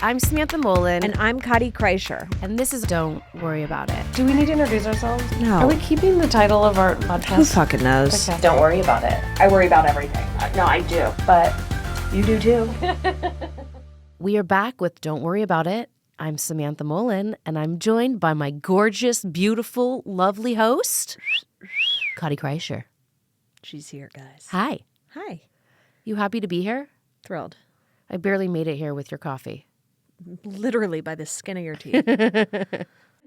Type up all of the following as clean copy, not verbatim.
I'm Samantha Mollen. And I'm Kottie Kreischer. And this is Don't Worry About It. Do we need to introduce ourselves? No. Are we keeping the title of our podcast? Who fucking knows? Okay. Don't worry about it. I worry about everything. No, I do, but you do too. We are back with Don't Worry About It. I'm Samantha Mollen, and I'm joined by my gorgeous, beautiful, lovely host, Kottie Kreischer. She's here, guys. Hi. Hi. You happy to be here? Thrilled. I barely made it here with your coffee. Literally by the skin of your teeth.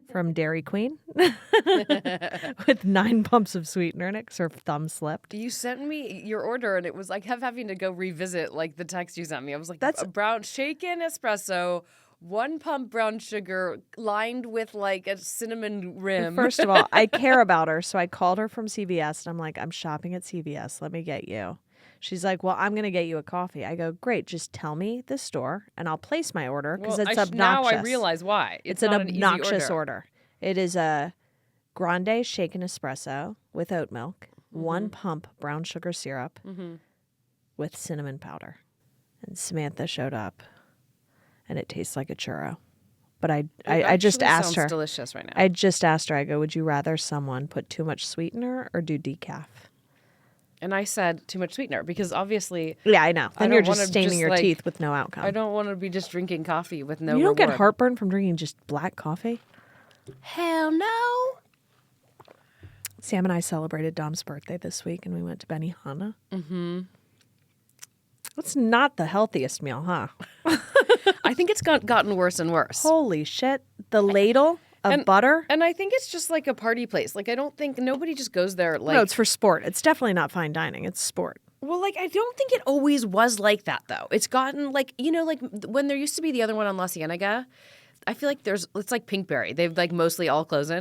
From Dairy Queen. With 9 pumps of sweetener in it because her thumb slipped. You sent me your order, and it was like having to go revisit like the text you sent me. I was like, That's a brown shaken espresso, 1 pump brown sugar, lined with like a cinnamon rim. First of all, I care about her, so I called her from CVS, and I'm like, I'm shopping at CVS. Let me get you. She's like, well, I'm going to get you a coffee. I go, great. Just tell me the store, and I'll place my order because it's obnoxious. Now I realize why. It's an obnoxious order. It is a grande shaken espresso with oat milk, 1 pump brown sugar syrup with cinnamon powder. And Samantha showed up, and it tastes like a churro. But I just asked her. Sounds delicious right now. I just asked her. I go, would you rather someone put too much sweetener or do decaf? And I said too much sweetener because obviously. Yeah, I know. Then you're don't just wanna staining your like, teeth with no outcome. I don't want to be just drinking coffee with no. You don't reward. get heartburn from drinking just black coffee? Hell no. Sam and I celebrated Dom's birthday this week, and we went to Benihana. Mm-hmm. It's not the healthiest meal, huh? I think it's gotten worse and worse. Holy shit. The ladle of butter? And I think it's just like a party place. Like, I don't think nobody just goes there like. No, it's for sport. It's definitely not fine dining. It's sport. Well, like, I don't think it always was like that, though. It's gotten, like, you know, like, when there used to be the other one on La Cienega, I feel like it's like Pinkberry. They've, like, mostly all closed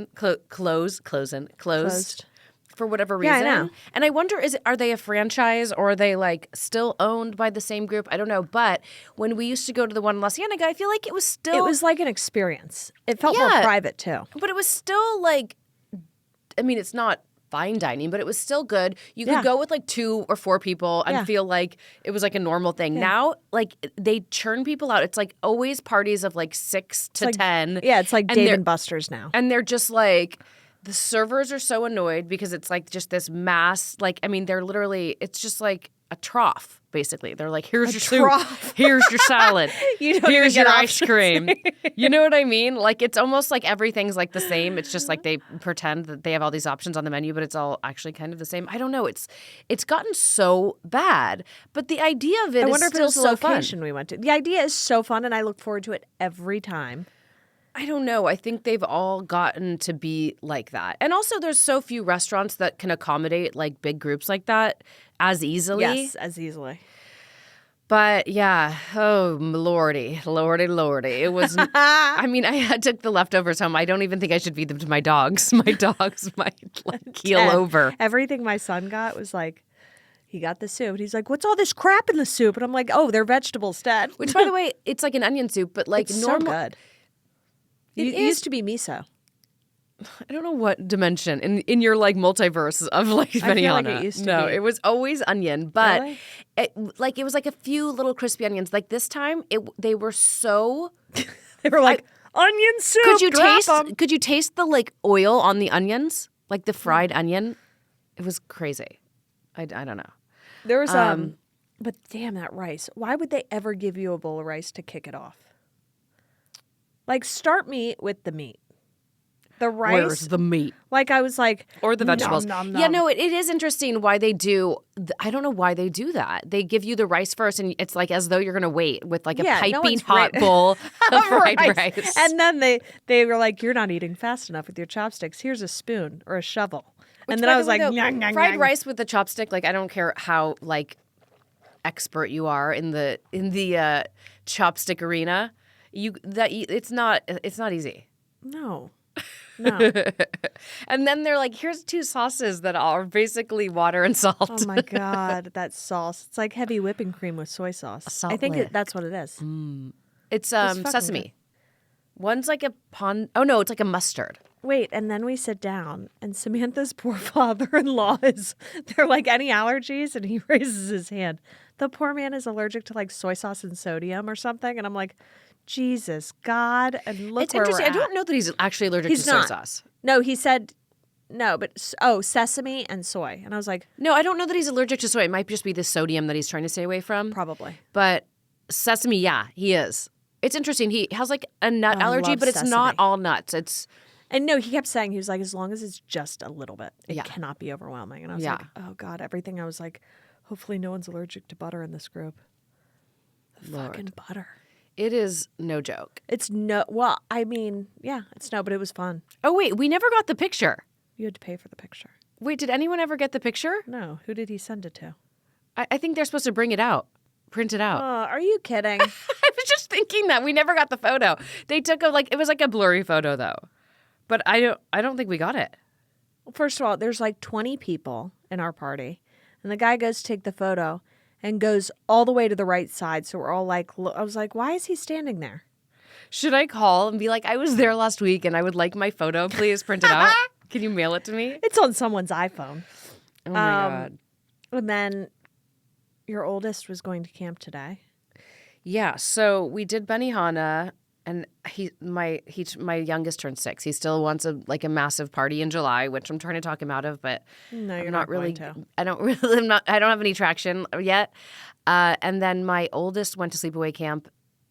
for whatever reason. Yeah, I know. And I wonder, are they a franchise or are they, like, still owned by the same group? I don't know. But when we used to go to the one in La Cienega, I feel like it was still. It was like an experience. It felt more private, too. But it was still, like, I mean, it's not fine dining, but it was still good. You could go with like 2 or 4 people and feel like it was like a normal thing. Now, like, they churn people out. It's like always parties of like 6 to 10. Yeah, it's like Dave and Buster's now. And they're just like, the servers are so annoyed because it's like just this mass, like, I mean, they're literally, it's just like a trough, basically. They're like, here's your soup, here's your salad, here's your ice cream. You know what I mean? Like, it's almost like everything's like the same. It's just like they pretend that they have all these options on the menu, but it's all actually kind of the same. I don't know. It's gotten so bad, but the idea of it is still so fun. I wonder if it was the location we went to. The idea is so fun, and I look forward to it every time. I don't know. I think they've all gotten to be like that. And also there's so few restaurants that can accommodate like big groups like that as easily. Yes, as easily. But yeah, oh lordy. It was, I mean, I took the leftovers home. I don't even think I should feed them to my dogs. My dogs might like keel over. Everything my son got was like, he got the soup. And he's like, what's all this crap in the soup? And I'm like, oh, they're vegetables, Dad. Which, by the way, it's like an onion soup, but like it's normal. So good. It used to be miso. I don't know what dimension in your like multiverse of like Benihana. I feel like it used to no, be. it was always onion, but Really? it was like a few little crispy onions. Like this time, they were so. They were like onion soup. Could you taste the like oil on the onions, like the fried onion? It was crazy. I don't know. There was but damn that rice. Why would they ever give you a bowl of rice to kick it off? Like, start me with the meat. The rice. Where's the meat? Like, I was like. Or the vegetables. Nom, nom, nom. Yeah, no, it is interesting why they do. I don't know why they do that. They give you the rice first, and it's like as though you're going to wait with like a piping hot bowl of fried rice. And then they were like, you're not eating fast enough with your chopsticks. Here's a spoon or a shovel. Which, and then I was like, fried rice with the chopstick, like, I don't care how, like, expert you are in the chopstick arena. It's not easy. No. And then they're like, here's 2 sauces that are basically water and salt. Oh my God, that sauce. It's like heavy whipping cream with soy sauce. I think that's what it is. It's sesame. Good. One's like a oh no, it's like a mustard. Wait, and then we sit down, and Samantha's poor father-in-law they're like, any allergies? And he raises his hand. The poor man is allergic to like soy sauce and sodium or something. And I'm like, Jesus, God. And look It's where interesting. we're I don't at. know that he's actually allergic He's to soy not. sauce. No, he said no, but sesame and soy. And I was like, No, I don't know that he's allergic to soy. It might just be the sodium that he's trying to stay away from. probably. But sesame, yeah, he is. It's interesting. He has like a nut I allergy, love but it's not sesame. all nuts. It's And no, he kept saying, he was like, as long as it's just a little bit, it Yeah. cannot be overwhelming. And I was Yeah. like, oh God, everything. I was like, hopefully no one's allergic to butter in this group. The fucking butter. it is no joke. It's no, well, I mean, yeah, it's no, but it was fun. Oh wait, we never got the picture. You had to pay for the picture. Wait, did anyone ever get the picture? No, who did he send it to? I think they're supposed to bring it out, print it out. Are you kidding? I was just thinking that we never got the photo. They took it was like a blurry photo though, but I don't think we got it. Well, first of all, there's like 20 people in our party, and the guy goes to take the photo and goes all the way to the right side. So we're all like, I was like, why is he standing there? Should I call and be like, I was there last week and I would like my photo, please print it out? Can you mail it to me? It's on someone's iPhone. Oh my God. And then your oldest was going to camp today. Yeah, so we did Benihana, and my youngest turned 6. He still wants a massive party in July, which I'm trying to talk him out of, but No, you're I'm not really. going to. I don't have any traction yet. And then my oldest went to sleepaway camp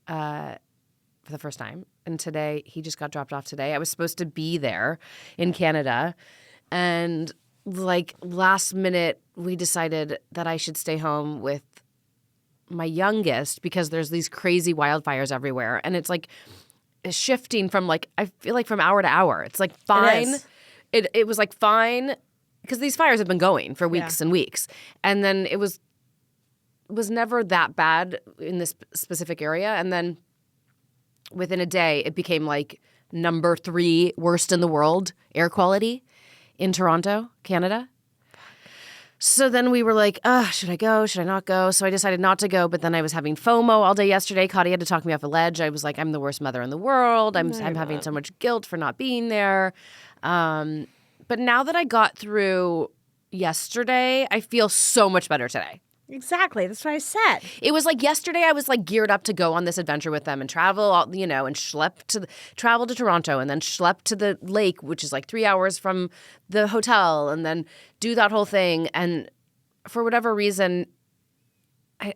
for the first time, and today he just got dropped off today. I was supposed to be there in Canada, and like last minute we decided that I should stay home with my youngest because there's these crazy wildfires everywhere, and it's like shifting from I feel like from hour to hour. It's like fine. It was like fine because these fires have been going for weeks and weeks, and then it was never that bad in this specific area, and then within a day it became like number 3 worst in the world air quality in Toronto, Canada. So then we were like, should I go? Should I not go? So I decided not to go, but then I was having FOMO all day yesterday. Kottie had to talk me off a ledge. I was like, I'm the worst mother in the world. I'm having so much guilt for not being there. But now that I got through yesterday, I feel so much better today. Exactly. That's what I said. It was like yesterday I was like geared up to go on this adventure with them and travel, and travel to Toronto and then schlep to the lake, which is like 3 hours from the hotel, and then do that whole thing. And for whatever reason, I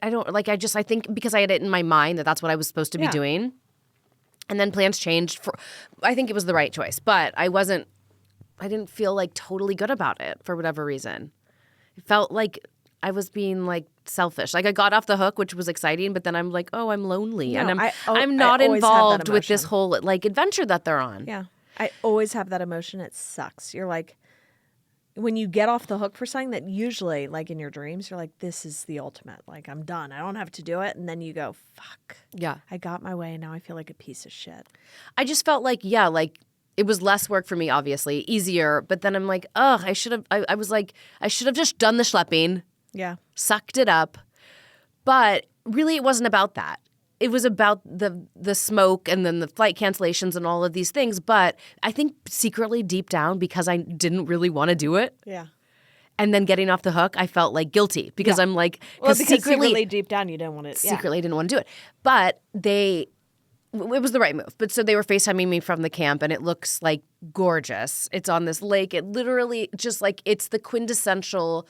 think because I had it in my mind that that's what I was supposed to be doing. And then plans changed. I think it was the right choice, but I didn't feel like totally good about it for whatever reason. It felt like I was being like selfish. Like I got off the hook, which was exciting, but then I'm like, oh, I'm lonely, No, and I I'm not always have that involved with this emotion. whole like adventure that they're on. Yeah. I always have that emotion. It sucks. You're like, when you get off the hook for something that usually, like in your dreams, you're like, this is the ultimate. Like, I'm done. I don't have to do it. And then you go, fuck. Yeah. I got my way and now I feel like a piece of shit. I just felt like, it was less work for me, obviously, easier. But then I'm like, I should have. I was like, I should have just done the schlepping. Yeah. Sucked it up. But really it wasn't about that. It was about the smoke and then the flight cancellations and all of these things. But I think secretly deep down, because I didn't really want to do it, Yeah. and then getting off the hook, I felt like guilty because I'm like, Well, because secretly deep down you don't want it. secretly I didn't want to do it. But it was the right move. But so they were FaceTiming me from the camp, and it looks like gorgeous. It's on this lake. It literally just like, it's the quintessential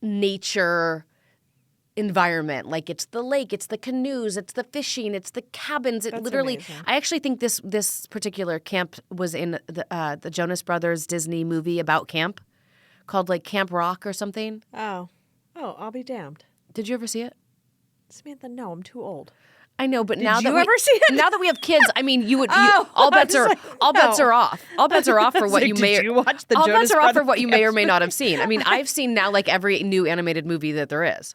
nature environment. Like it's the lake, it's the canoes, it's the fishing, it's the cabins. It literally amazing. I actually think this particular camp was in the Jonas Brothers Disney movie about camp called like Camp Rock or something. Oh, I'll be damned. Did you ever see it? Samantha, no, I'm too old. I know, but Did now you that ever see it? now that we have kids, I mean, Oh, all I bets was are like, all bets no. are off. All bets are off for what like, you did may. you watch the all Jonas bets are off for Brothers what you may or camp? may not have seen. I mean, I've seen now like every new animated movie that there is.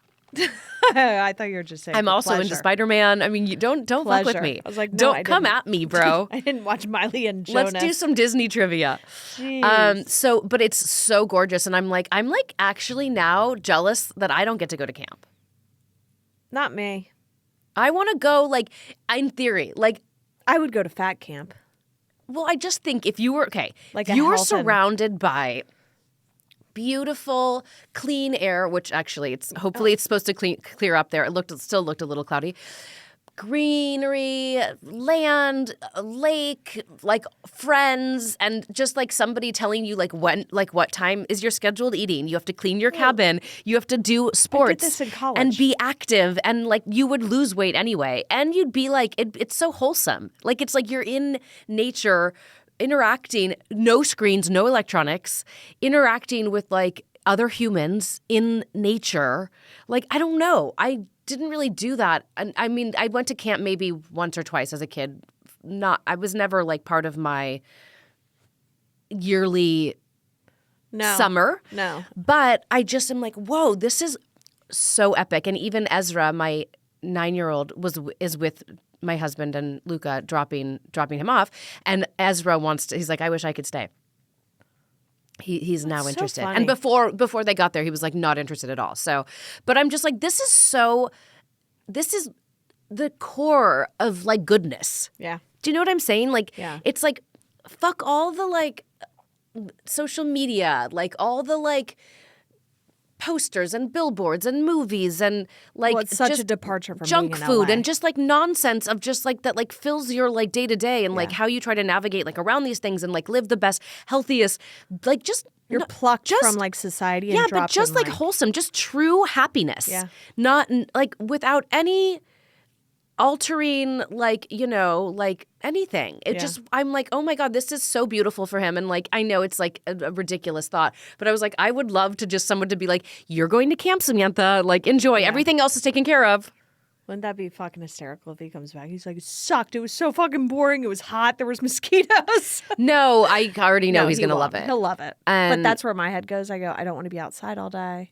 I thought you were just saying. I'm for also into pleasure. Spider-Man. I mean, you don't fuck with Pleasure. me. I was like, no, don't I come didn't. at me, bro. I didn't watch Miley and Jonas. Let's do some Disney trivia. Jeez. But it's so gorgeous, and I'm like actually now jealous that I don't get to go to camp. Not me. I want to go, like, in theory, like. I would go to fat camp. Well, I just think if you were Like if a you were health and- surrounded by beautiful, clean air, which actually hopefully it's supposed to clear up there. It still looked a little cloudy. greenery, land, lake, like friends, and just like somebody telling you like when, like what time is your scheduled eating. You have to clean your cabin. You have to do sports. I did this in college. And be active, and like you would lose weight anyway, and you'd be like, it's so wholesome. Like it's like you're in nature, interacting, no screens, no electronics, interacting with like other humans in nature. Like I don't know, I didn't really do that. And I mean, I went to camp maybe once or twice as a kid. I was never like part of my yearly summer. No. But I just am like, whoa, this is so epic. And even Ezra, my 9-year-old, is with my husband and Luca dropping him off. And Ezra he's like, I wish I could stay. He's now so interested. funny. And before they got there, he was like not interested at all. So, but I'm just like, this is the core of like goodness. Yeah. Do you know what I'm saying? Like, Yeah. It's like, fuck all the like social media, like all the like posters and billboards and movies and like Well, it's such just a departure from junk being in food LA. and just like nonsense of just like that like fills your like day to day and like how you try to navigate like around these things and like live the best, healthiest, like just You're plucked from like society and yeah, dropped but just in, like wholesome, just true happiness. Yeah. Not like without any altering like, you know, like anything. It just, I'm like, oh my God, this is so beautiful for him. And like, I know it's like a ridiculous thought, but I was like, I would love to just someone to be like, you're going to camp, Samantha, like enjoy. Everything else is taken care of. Wouldn't that be fucking hysterical if he comes back? He's like, it sucked. It was so fucking boring. It was hot. There was mosquitoes. No, I already know he's he going to won't. love it. He'll love it. And- but that's where my head goes. I go, I don't want to be outside all day.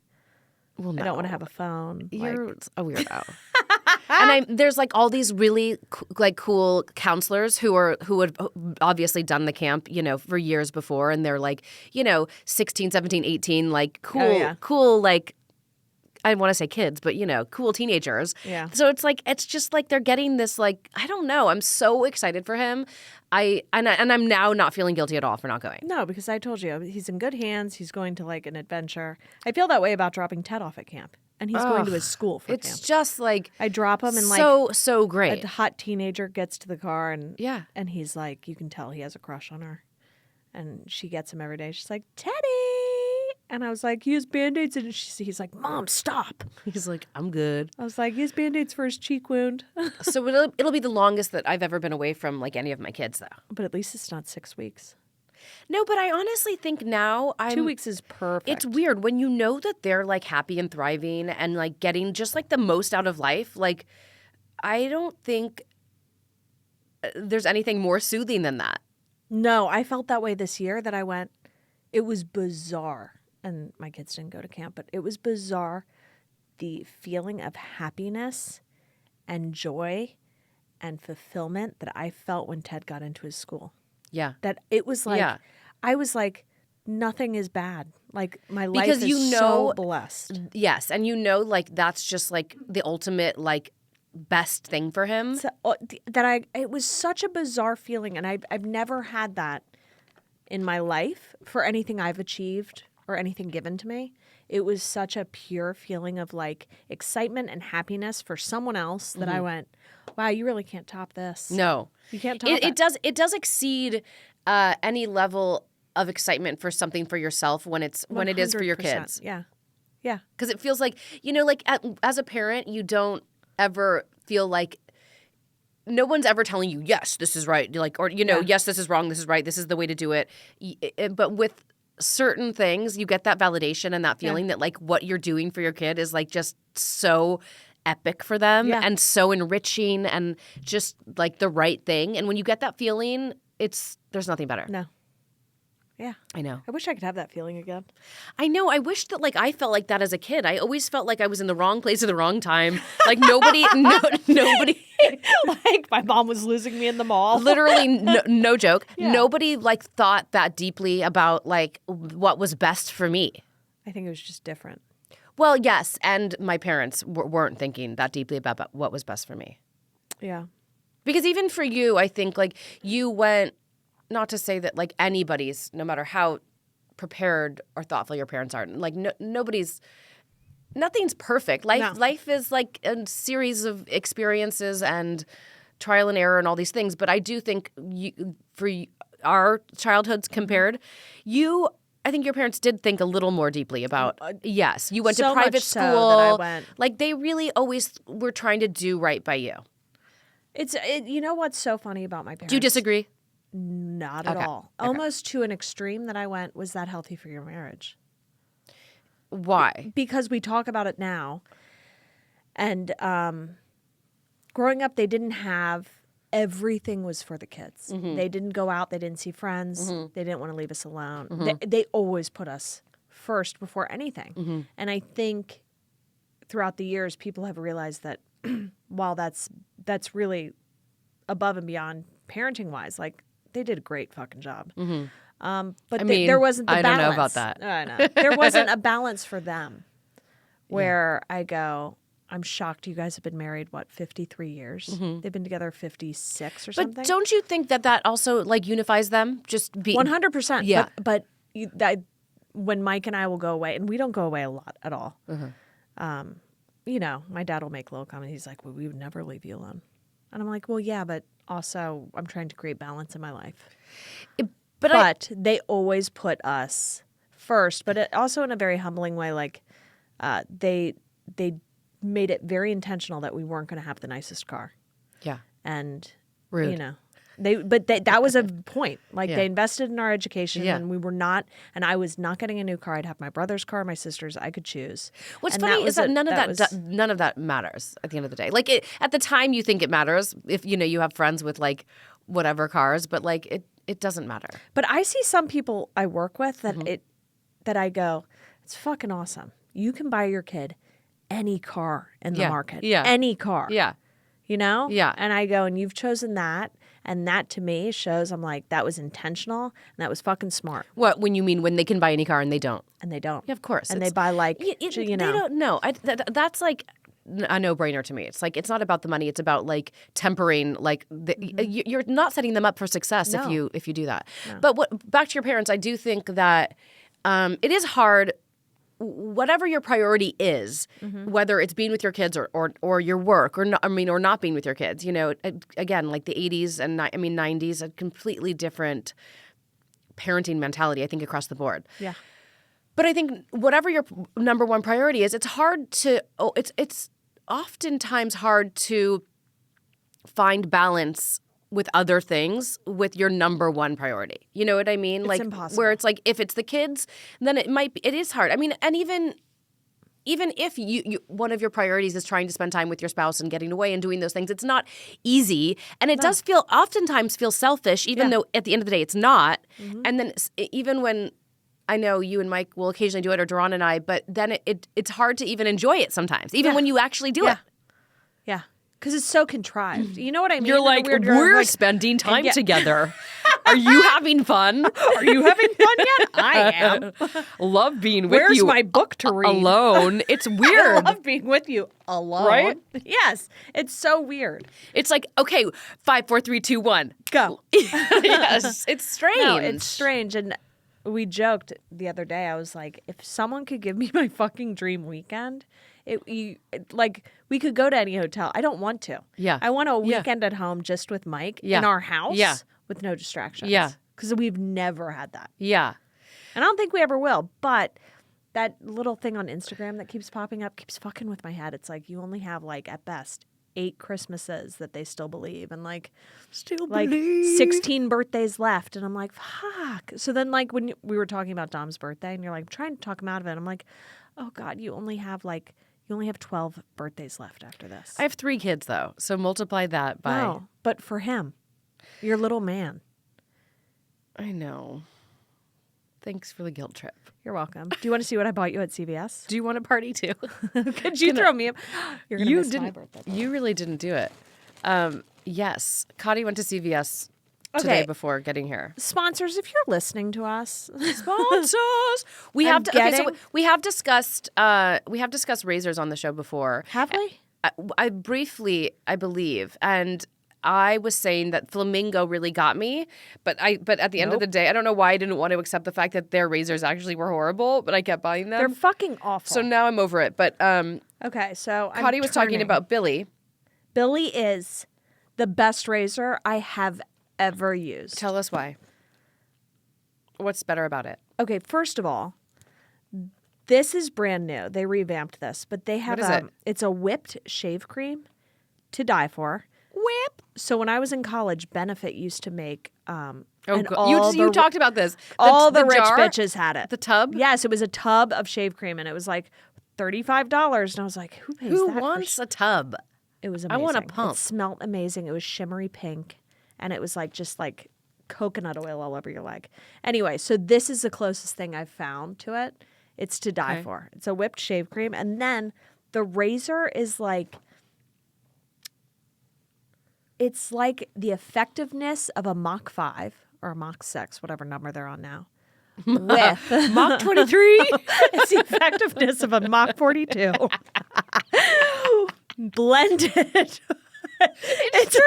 Well, no. I don't want to have a phone. You're Like, a weirdo. And there's like all these really like cool counselors who had obviously done the camp, you know, for years before, and they're like, you know, 16, 17, 18, like cool like, I want to say kids, but you know, cool teenagers. Yeah. So it's just like they're getting this like, I don't know. I'm so excited for him. And I'm now not feeling guilty at all for not going. no, because I told you, he's in good hands. He's going to like an adventure. I feel that way about dropping Ted off at camp. And he's going to his school for It's camp. just like I drop him and like so great. a hot teenager gets to the car and Yeah. and he's like, you can tell he has a crush on her. And she gets him every day. She's like, Teddy. And I was like, he has Band-Aids. And he's like, Mom, stop. He's like, I'm good. I was like, he has Band-Aids for his cheek wound. So it'll be the longest that I've ever been away from like any of my kids though. But at least it's not 6 weeks. No, but I honestly think now 2 weeks is perfect. It's weird when you know that they're like happy and thriving and like getting just like the most out of life. Like, I don't think there's anything more soothing than that. No, I felt that way this year that I went, it was bizarre. And my kids didn't go to camp, but it was bizarre. The feeling of happiness and joy and fulfillment that I felt when Ted got into his school. Yeah. That it was like, Yeah. I was like, nothing is bad. Like my Because life is you know- so blessed. Yes. And you know, like that's just like the ultimate like best thing for him. So, it was such a bizarre feeling. And I've never had that in my life for anything I've achieved or anything given to me. It was such a pure feeling of like excitement and happiness for someone else that I went, wow, you really can't top this. No. You can't top It does exceed any level of excitement for something for yourself when it is for your 100%. kids. Yeah. Yeah. Because it feels like, you know, like as a parent, you don't ever feel like no one's ever telling you, yes, this is right. Like, or, you know, yes, this is wrong. This is right. This is the way to do it. But with certain things, you get that validation and that feeling that like what you're doing for your kid is like just so epic for them and so enriching and just like the right thing. And when you get that feeling, there's nothing better. No. Yeah. I know. I wish I could have that feeling again. I know. I wish that like I felt like that as a kid. I always felt like I was in the wrong place at the wrong time. Like nobody. Like my mom was losing me in the mall. Literally, no joke. Yeah. Nobody like thought that deeply about like what was best for me. I think it was just different. Well, yes, and my parents weren't thinking that deeply about what was best for me. Yeah. Because even for you, I think like you went. Not to say that like anybody's, no matter how prepared or thoughtful your parents are, like nobody's nothing's perfect. Life is like a series of experiences and trial and error and all these things. But I do think for our childhoods compared, I think your parents did think a little more deeply about, yes, you went to private school. So that I went. Like they really always were trying to do right by you. You know what's so funny about my parents? Do you disagree? Not at all. Okay. Almost to an extreme that I went, was that healthy for your marriage? Why? Because we talk about it now. And growing up, they didn't have, everything was for the kids. Mm-hmm. They didn't go out. They didn't see friends. Mm-hmm. They didn't want to leave us alone. Mm-hmm. They always put us first before anything. Mm-hmm. And I think throughout the years, people have realized that while that's really above and beyond parenting-wise, like, they did a great fucking job. Mm-hmm. But there wasn't the balance. I don't know about that. I know. There wasn't a balance for them where I go, I'm shocked you guys have been married, 53 years? Mm-hmm. They've been together 56 or something. But don't you think that also, like, unifies them? Just be 100%. Yeah. But when Mike and I will go away, and we don't go away a lot at all, my dad will make a little comment. He's like, well, we would never leave you alone. And I'm like, well, yeah, but also I'm trying to create balance in my life. But they always put us first, but also in a very humbling way. Like they made it very intentional that we weren't going to have the nicest car. Yeah. And, rude. That was a point. Like they invested in our education and we were not, and I was not getting a new car. I'd have my brother's car, my sister's, I could choose. What's funny is that none of that matters at the end of the day. Like at the time you think it matters if, you have friends with like whatever cars, but like it doesn't matter. But I see some people I work with that that I go, it's fucking awesome. You can buy your kid any car in the market. Yeah. Any car. Yeah. Yeah. And I go, and you've chosen that. And that to me shows, I'm like, that was intentional and that was fucking smart. What, when you mean when they can buy any car and they don't? And they don't. Yeah, of course. And they buy like, They don't know. That's like a no-brainer to me. It's like, it's not about the money. It's about like tempering, like you're not setting them up for success if you do that. No. But back to your parents, I do think that it is hard. Whatever your priority is, whether it's being with your kids or your work or not being with your kids, again, like the 80s and 90s, a completely different parenting mentality, I think, across the board. Yeah. But I think whatever your number one priority is, it's oftentimes hard to find balance with other things with your number one priority. You know what I mean? It's like impossible. Where it's like if it's the kids, then it is hard. I mean, and even if you one of your priorities is trying to spend time with your spouse and getting away and doing those things, it's not easy. And it does oftentimes feel selfish, even though at the end of the day it's not. Mm-hmm. And then even when I know you and Mike will occasionally do it, or Duran and I, but then it's hard to even enjoy it sometimes, even when you actually do it. Yeah. Because it's so contrived. You know what I mean? You're like, we're spending time together. Are you having fun? Are you having fun yet? I am. Love being with Where's you. Where's my book to read? Alone. It's weird. I love being with you alone. Right? Yes. It's so weird. It's like, okay, 5, 4, 3, 2, 1. Go. Yes. It's strange. No, it's strange. And we joked the other day. I was like, if someone could give me my fucking dream weekend, we could go to any hotel. I don't want to. Yeah. I want a weekend at home just with Mike in our house with no distractions. Yeah. Because we've never had that. Yeah. And I don't think we ever will. But that little thing on Instagram that keeps popping up keeps fucking with my head. It's like you only have like at best 8 Christmases that they still believe and like 16 birthdays left. And I'm like, fuck. So then like when we were talking about Dom's birthday and you're like trying to talk him out of it, I'm like, oh God, you only have 12 birthdays left after this. I have 3 kids, though, so multiply that by... No, but for him, your little man. I know. Thanks for the guilt trip. You're welcome. Do you want to see what I bought you at CVS? Do you want a party, too? Could you throw me up? You're going to miss my birthday. You really didn't do it. Yes. Kottie went to CVS today before getting here. Sponsors, if you're listening to us, sponsors. We have discussed razors on the show before. Have we? I briefly, I believe, and I was saying that Flamingo really got me, but at the end of the day, I don't know why I didn't want to accept the fact that their razors actually were horrible, but I kept buying them. They're fucking awful. So now I'm over it. But okay, so Kottie was talking about Billy. Billy is the best razor I have ever used. Tell us why. What's better about it? Okay, first of all, this is brand new. They revamped this, but they have What is it? It's a whipped shave cream to die for. Whip. So when I was in college, Benefit used to make You talked about this. All the rich jar? bitches had it. The tub? Yes, it was a tub of shave cream, and it was like $35. And I was like, who pays Who that? wants a tub? It was I amazing. want a pump. It smelled amazing. It was shimmery pink, and it was like just like coconut oil all over your leg. Anyway, so this is the closest thing I've found to it. It's to die for. It's a whipped shave cream, and then the razor is like, it's like the effectiveness of a Mach 5 or a Mach 6, whatever number they're on now. With Mach 23? It's the effectiveness of a Mach 42. Blended. It's true.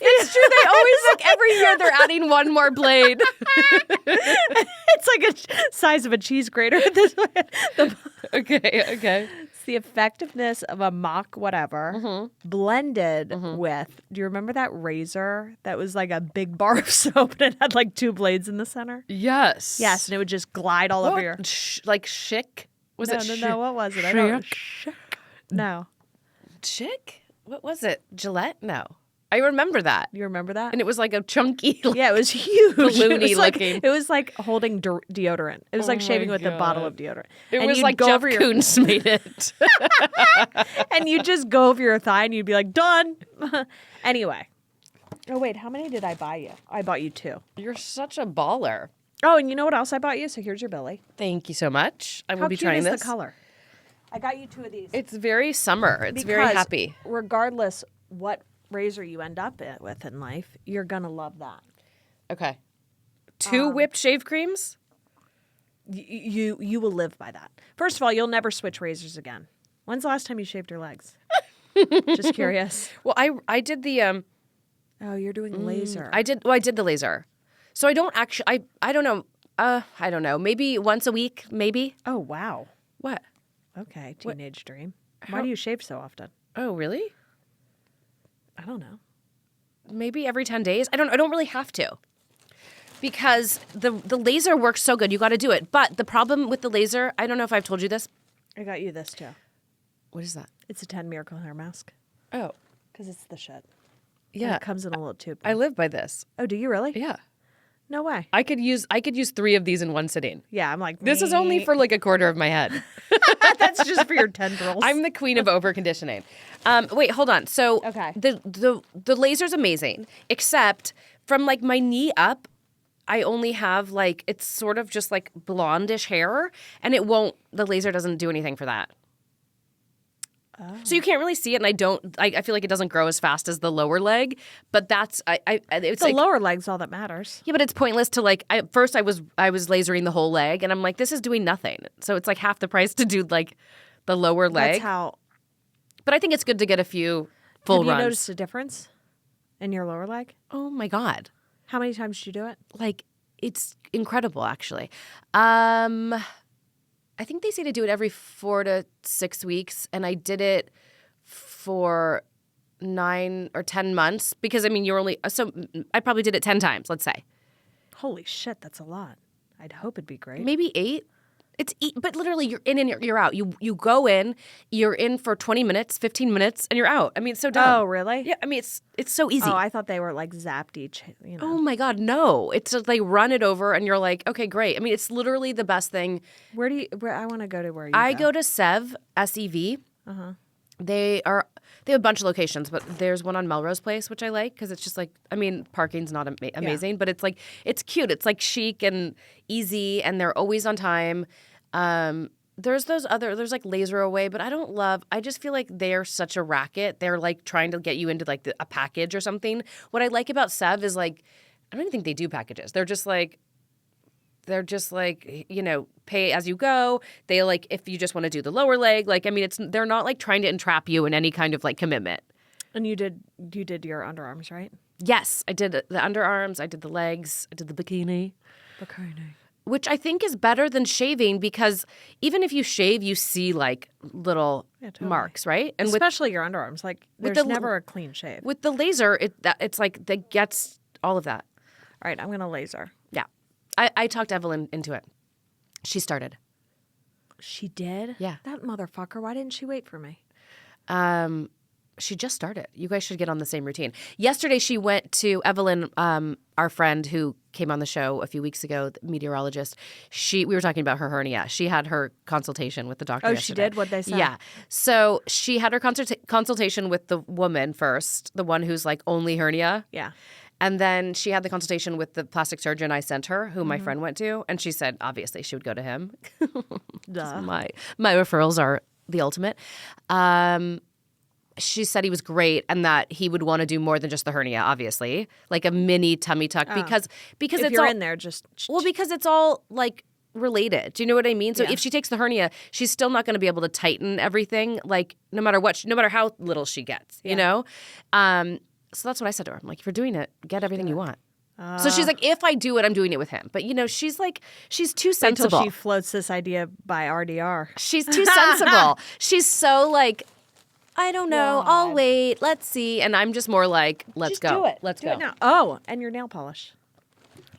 It's true. They always, like, every year they're adding one more blade. It's like a size of a cheese grater. Okay. It's the effectiveness of a Mach whatever blended with, do you remember that razor that was like a big bar of soap and it had like two blades in the center? Yes. Yes, and it would just glide all over your... Like Schick? Was it No, what was it? I don't... No. Schick? What was it? Gillette? No. I remember that. You remember that? And it was like a chunky... Yeah, it was huge. Balloony it was looking. Like, it was like holding deodorant. It was like shaving with a bottle of deodorant. It and was you'd like go Jeff over Koons made it. and you'd just go over your thigh and you'd be like, done. Anyway. Oh, wait, how many did I buy you? I bought you 2. You're such a baller. Oh, and you know what else I bought you? So here's your Billy. Thank you so much. I will How be cute trying is this. the color? I got you 2 of these. It's very summer. It's very Because happy. Regardless what razor you end up with in life, you're going to love that. Okay. 2 whipped shave creams? You will live by that. First of all, you'll never switch razors again. When's the last time you shaved your legs? Just curious. Well, I did the Oh, you're doing laser. I did the laser. So I don't actually I don't know. I don't know. Maybe once a week, maybe. Oh, wow. What? Okay, teenage dream. Why do you shave so often? Oh, really? I don't know. Maybe every 10 days. I don't really have to. Because the laser works so good. You got to do it. But the problem with the laser, I don't know if I've told you this. I got you this too. What is that? It's a 10 Miracle Hair Mask. Oh. Because it's the shit. Yeah. And it comes in a little tube. I live by this. Oh, do you really? Yeah. No way. I could use 3 of these in one sitting. Yeah, I'm like, This is only for like a quarter of my head. That's just for your tendrils. I'm the queen of over conditioning. Wait, hold on. So Okay. the laser's amazing, except from like my knee up, I only have like, it's sort of just like blondish hair, and the laser doesn't do anything for that. So you can't really see it, and I feel like it doesn't grow as fast as the lower leg, but it's the like, lower leg's all that matters. yeah, but it's pointless to like, first I was lasering the whole leg, and I'm like, this is doing nothing. So it's like half the price to do like the lower leg. That's how. But I think it's good to get a few full Have you runs. noticed a difference in your lower leg? Oh my God. How many times did you do it? Like, it's incredible, actually. I think they say to do it every 4 to 6 weeks, and I did it for 9 or 10 months because, I mean, so I probably did it 10 times, let's say. Holy shit, that's a lot. I'd hope it'd be great. Maybe 8. But literally, you're in and you're out. You go in, you're in for 20 minutes, 15 minutes, and you're out. I mean, it's so dumb. Oh, really? Yeah, I mean, it's so easy. Oh, I thought they were like zapped each, you know. Oh my God, no. It's just like run it over and you're like, okay, great. I mean, it's literally the best thing. Where I want to go to where you I go to Sev, S-E-V. Uh-huh. They have a bunch of locations, but there's one on Melrose Place, which I like because it's just like, I mean, parking's not amazing, but it's like, it's cute. It's like chic and easy, and they're always on time. There's like Laser Away, but I just feel like they're such a racket. They're like trying to get you into like a package or something. What I like about Sev is like, I don't even think they do packages. They're just like, you know, pay as you go. They like, if you just want to do the lower leg, like, I mean, they're not like trying to entrap you in any kind of like commitment. And you did your underarms, right? Yes, I did the underarms, I did the legs, I did the bikini. Which I think is better than shaving because even if you shave, you see like little marks, right? And especially your underarms. Like there's never a clean shave. With the laser, it's like that gets all of that. All right, I'm going to laser. Yeah. I talked Evelyn into it. She started. She did? Yeah. That motherfucker. Why didn't she wait for me? She just started. You guys should get on the same routine. Yesterday, she went to Evelyn, our friend who came on the show a few weeks ago, the meteorologist. We were talking about her hernia. She had her consultation with the doctor yesterday. She did? What'd they say? Yeah. So she had her consultation with the woman first, the one who's like only hernia. Yeah. And then she had the consultation with the plastic surgeon I sent her, who my friend went to. And she said, obviously, she would go to him. Duh. My referrals are the ultimate. She said he was great and that he would want to do more than just the hernia, obviously, like a mini tummy tuck because if it's you're all in there, just because it's all like related. Do you know what I mean? So if she takes the hernia, she's still not going to be able to tighten everything, like no matter how little she gets, you know. So that's what I said to her. I'm like, if you're doing it, get everything you want. So she's like, if I do it, I'm doing it with him. But, you know, she's too sensible. Until she floats this idea by RDR. She's too sensible. She's so like, I don't know. God. I'll wait. Let's see. And I'm just more like, let's Just go. do it. Let's do go. it now. Oh, and your nail polish.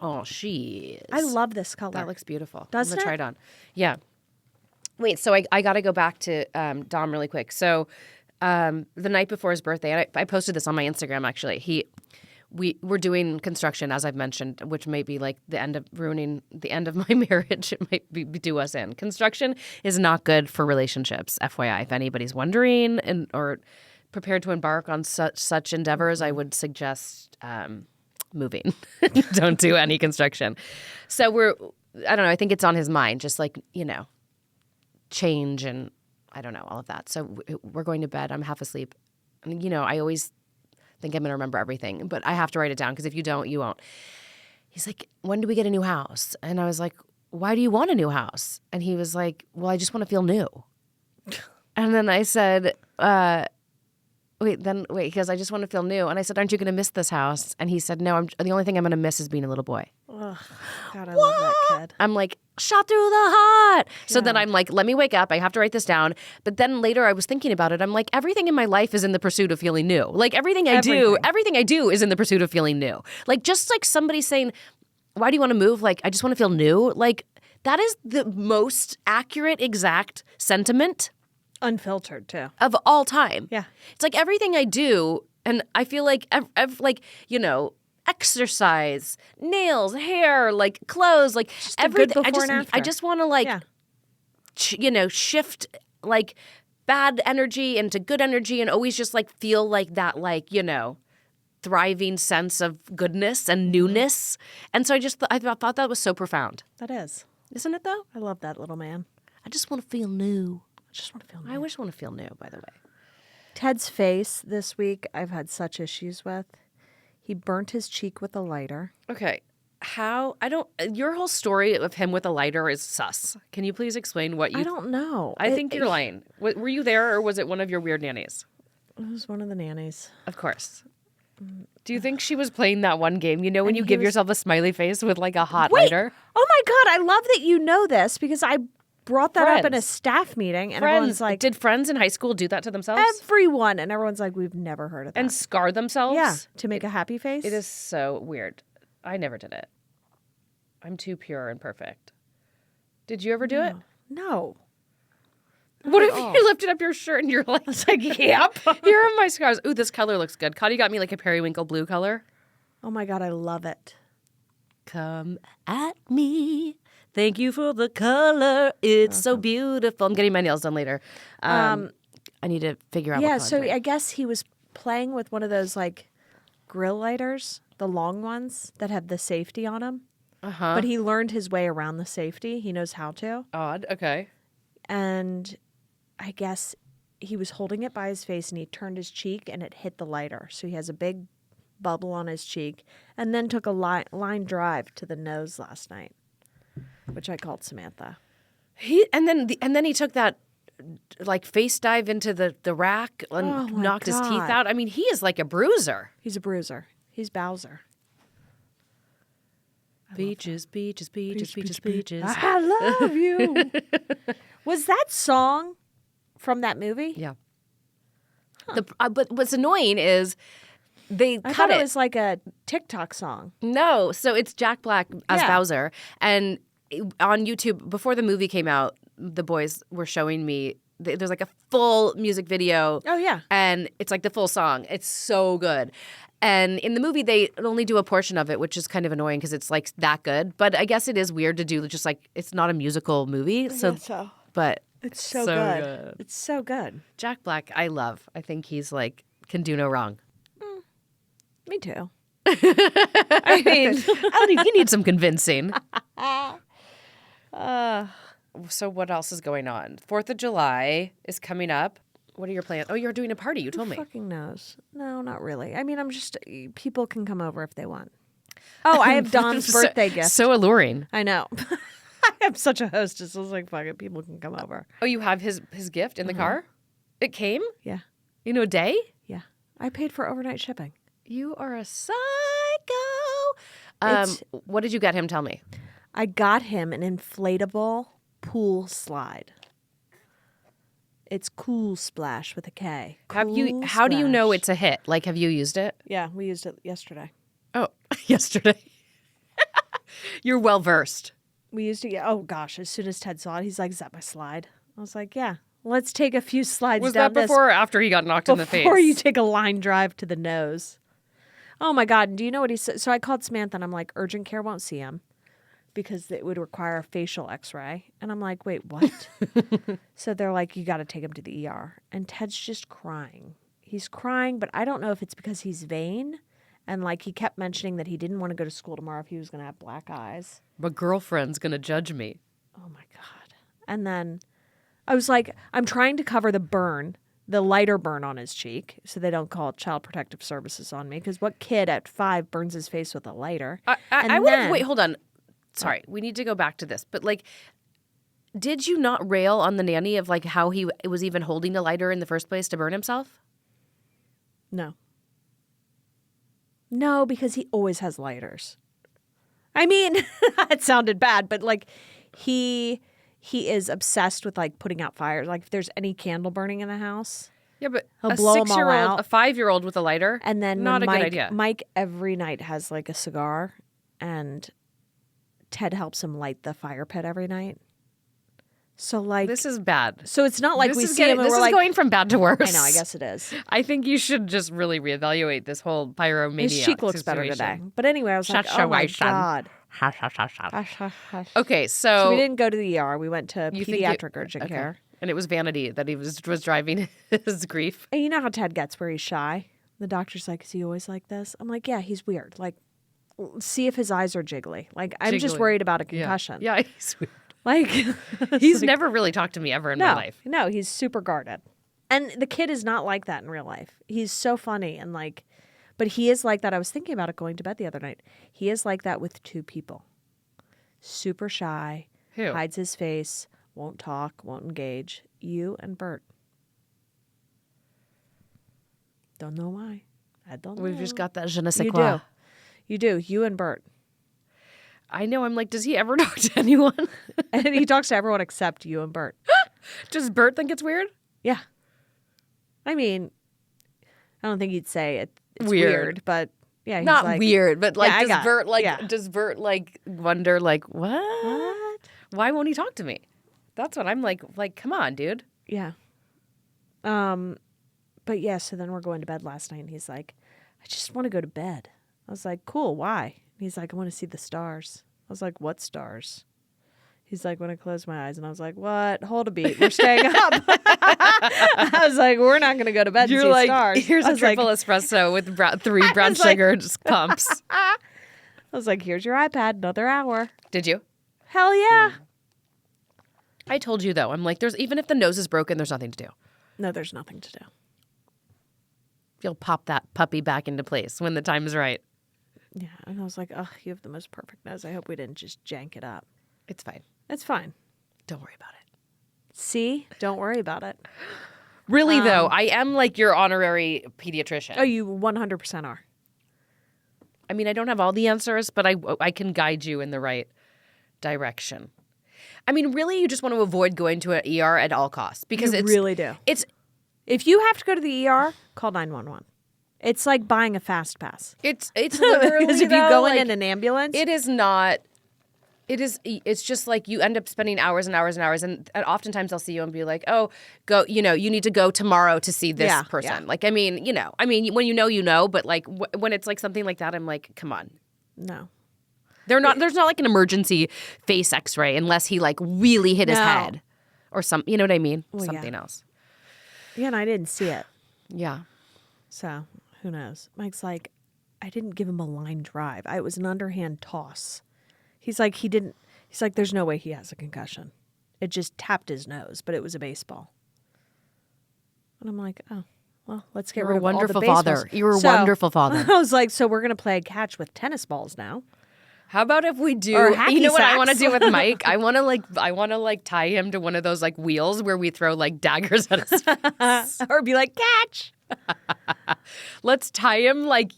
Oh, she is. I love this color. That looks beautiful. Doesn't I'm going it? to try it on. Yeah. Wait, so I got to go back to Dom really quick. So the night before his birthday, and I posted this on my Instagram actually. We're doing construction, as I've mentioned, which may be like the end of ruining the end of my marriage. It might do us in. Construction is not good for relationships, FYI. If anybody's wondering or prepared to embark on such endeavors, I would suggest moving. Don't do any construction. So I don't know, I think it's on his mind, just like, you know, change and I don't know, all of that. So we're going to bed. I'm half asleep. And, you know, I always think I'm going to remember everything, but I have to write it down because if you don't, you won't. He's like, when do we get a new house? And I was like, why do you want a new house? And he was like, well, I just want to feel new. And then I said, wait, because I just want to feel new. And I said, aren't you going to miss this house? And he said, no, the only thing I'm going to miss is being a little boy. Ugh, God, I love that kid. I'm like, shot through the heart. So then I'm like, let me wake up. I have to write this down. But then later I was thinking about it. I'm like, everything in my life is in the pursuit of feeling new. Like everything I do is in the pursuit of feeling new. Like just like somebody saying, why do you want to move? Like, I just want to feel new. Like that is the most accurate, exact sentiment. Unfiltered too. Of all time. Yeah. It's like everything I do, and I feel like, like, you know, exercise, nails, hair, like clothes, like just everything. and I just want to like, you know, shift like bad energy into good energy and always just like feel like that, like, you know, thriving sense of goodness and newness. And so I thought that was so profound. That is. Isn't it though? I love that little man. I just want to feel new. I just want to feel new. I just want to feel new, by the way. Ted's face this week I've had such issues with. He burnt his cheek with a lighter. Okay. Your whole story of him with a lighter is sus. Can you please explain what you... I don't know. I think you're lying. Were you there or was it one of your weird nannies? It was one of the nannies. Of course. Do you think she was playing that one game? You know when you give yourself a smiley face with like a hot lighter? Oh my God, I love that you know this because I brought that up in a staff meeting and everyone's like... Did friends in high school do that to themselves? Everyone. And everyone's like, we've never heard of that. And scar themselves? Yeah, to make a happy face. It is so weird. I never did it. I'm too pure and perfect. Did you ever do it? No. What if you lifted up your shirt and you're like, yep, here are my scars. Ooh, this color looks good. Kottie got me like a periwinkle blue color. Oh my God, I love it. Come at me. Thank you for the color. It's so beautiful. I'm getting my nails done later. I need to figure out what color. So I guess he was playing with one of those like grill lighters, the long ones that have the safety on them. Uh-huh. But he learned his way around the safety. He knows how to. Odd. Okay. And I guess he was holding it by his face and he turned his cheek and it hit the lighter. So he has a big bubble on his cheek and then took a line drive to the nose last night, which I called Samantha. And then he took that like face dive into the rack and knocked his teeth out. I mean, he is like a bruiser. He's a bruiser. He's Bowser. Beaches, beaches, beaches, beaches, beaches. I love you. Was that song from that movie? Yeah. But what's annoying is they I cut thought it. it was like a TikTok song. No, so it's Jack Black as Bowser, and on YouTube before the movie came out, the boys were showing me. There's like a full music video. Oh yeah, and it's like the full song. It's so good. And in the movie, they only do a portion of it, which is kind of annoying because it's like that good. But I guess it is weird to do just like it's not a musical movie. So, but it's so good. It's so good. Jack Black, I love. I think he's like can do no wrong. Me too. I mean, you need some convincing. So what else is going on? 4th of July is coming up. What are your plans? Oh, you're doing a party. You told me. Who fucking knows? No, not really. I mean, I'm just people can come over if they want. Oh, I have Don's birthday gift. So alluring. I know. I am such a hostess. I was like, fuck it, people can come over. Oh, you have his gift in the car? It came? Yeah. In a day? Yeah. I paid for overnight shipping. You are a psycho. What did you get him? Tell me. I got him an inflatable pool slide. It's Cool Splash with a K. How do you know it's a hit? Like, have you used it? Yeah, we used it yesterday. Oh, yesterday. You're well versed. We used it. Oh gosh! As soon as Ted saw it, he's like, "Is that my slide?" I was like, "Yeah, let's take a few slides." Was down that before or after he got knocked in the face? Before you take a line drive to the nose. Oh my God! Do you know what he said? So I called Samantha and I'm like, "Urgent care won't see him because it would require a facial X-ray." And I'm like, "Wait, what?" So they're like, "You got to take him to the ER." And Ted's just crying. He's crying, but I don't know if it's because he's vain. And like he kept mentioning that he didn't want to go to school tomorrow if he was going to have black eyes. My girlfriend's going to judge me. Oh my God. And then I was like, I'm trying to cover the burn, the lighter burn on his cheek, so they don't call Child Protective Services on me. Because what kid at 5 burns his face with a lighter? I would have, wait, hold on. Sorry, we need to go back to this. But like, did you not rail on the nanny of like how he was even holding a lighter in the first place to burn himself? No. No, because he always has lighters. I mean, it sounded bad, but like he is obsessed with like putting out fires. Like if there's any candle burning in the house, yeah, but he'll a blow them all 6-year-old, out. a 5-year-old with a lighter, and then not a Mike, good idea. Mike every night has like a cigar, and Ted helps him light the fire pit every night. So like this is bad. So it's not like we see him and this we're is like going from bad to worse. I know, I guess it is. I think you should just really reevaluate this whole pyromaniac His cheek looks better today. But anyway, I was like, oh my God. Hush, hush, hush, hush. Hush, hush, hush. Okay, so we didn't go to the ER. We went to pediatric urgent okay. care. And it was vanity that he was driving his grief. And you know how Ted gets where he's shy? The doctor's like, is he always like this? I'm like, yeah, he's weird. Like, see if his eyes are jiggly. Like, I'm just worried about a concussion. Yeah, he's weird. Like, he's never really talked to me ever in my life. No, he's super guarded. And the kid is not like that in real life. He's so funny and like, but he is like that. I was thinking about it going to bed the other night. He is like that with 2 people. Super shy. Who? Hides his face. Won't talk. Won't engage. You and Bert. Don't know why. I don't know. We've just got that je ne sais You quoi. do. You do. You and Bert. I know. I'm like, does he ever talk to anyone? And he talks to everyone except you and Bert. Does Bert think it's weird? Yeah. I mean, I don't think he'd say it's weird, but yeah, he's not like, weird, but like, yeah, does Bert like wonder like what? Why won't he talk to me? That's what I'm like. Like, come on, dude. Yeah. But yeah, so then we're going to bed last night, and he's like, I just want to go to bed. I was like, cool. Why? And he's like, I want to see the stars. I was like, what stars? He's like, when I close my eyes. And I was like, what? Hold a beat. We're staying up. I was like, we're not going to go to bed and see stars. Here's a triple espresso with 3 brown sugar pumps. I was like, here's your iPad, another hour. Did you? Hell yeah. I told you, though. I'm like, even if the nose is broken, there's nothing to do. No, there's nothing to do. You'll pop that puppy back into place when the time is right. Yeah. And I was like, oh, you have the most perfect nose. I hope we didn't just jank it up. It's fine. It's fine. Don't worry about it. See? Don't worry about it. Really, though, I am like your honorary pediatrician. Oh, you 100% are. I mean, I don't have all the answers, but I can guide you in the right direction. I mean, really, you just want to avoid going to an ER at all costs because You really do. It's If you have to go to the ER, call 911. It's like buying a fast pass. it's literally Because if you though, go like, in an ambulance, it is not. It's just like you end up spending hours and hours and hours, and oftentimes I'll see you and be like, "Oh, go, you need to go tomorrow to see this person." Yeah. Like, I mean, when you know, but like when it's like something like that, I'm like, come on. no. There's not like an emergency face X-ray unless he like really hit his No. head or something. You know what I mean? Well, Something else. Yeah, and I didn't see it. Yeah. So who knows? Mike's like, I didn't give him a line drive. It was an underhand toss. He's like, there's no way he has a concussion. It just tapped his nose, but it was a baseball. And I'm like, oh, well, let's get You're rid a of all the wonderful baseballs. father. You're a wonderful father. I was like, so we're going to play catch with tennis balls now. How about if we do? Or You know hacky what I want to sacks. do with Mike? I want to tie him to one of those like wheels where we throw like daggers at his face. Or be like, catch. Let's tie him like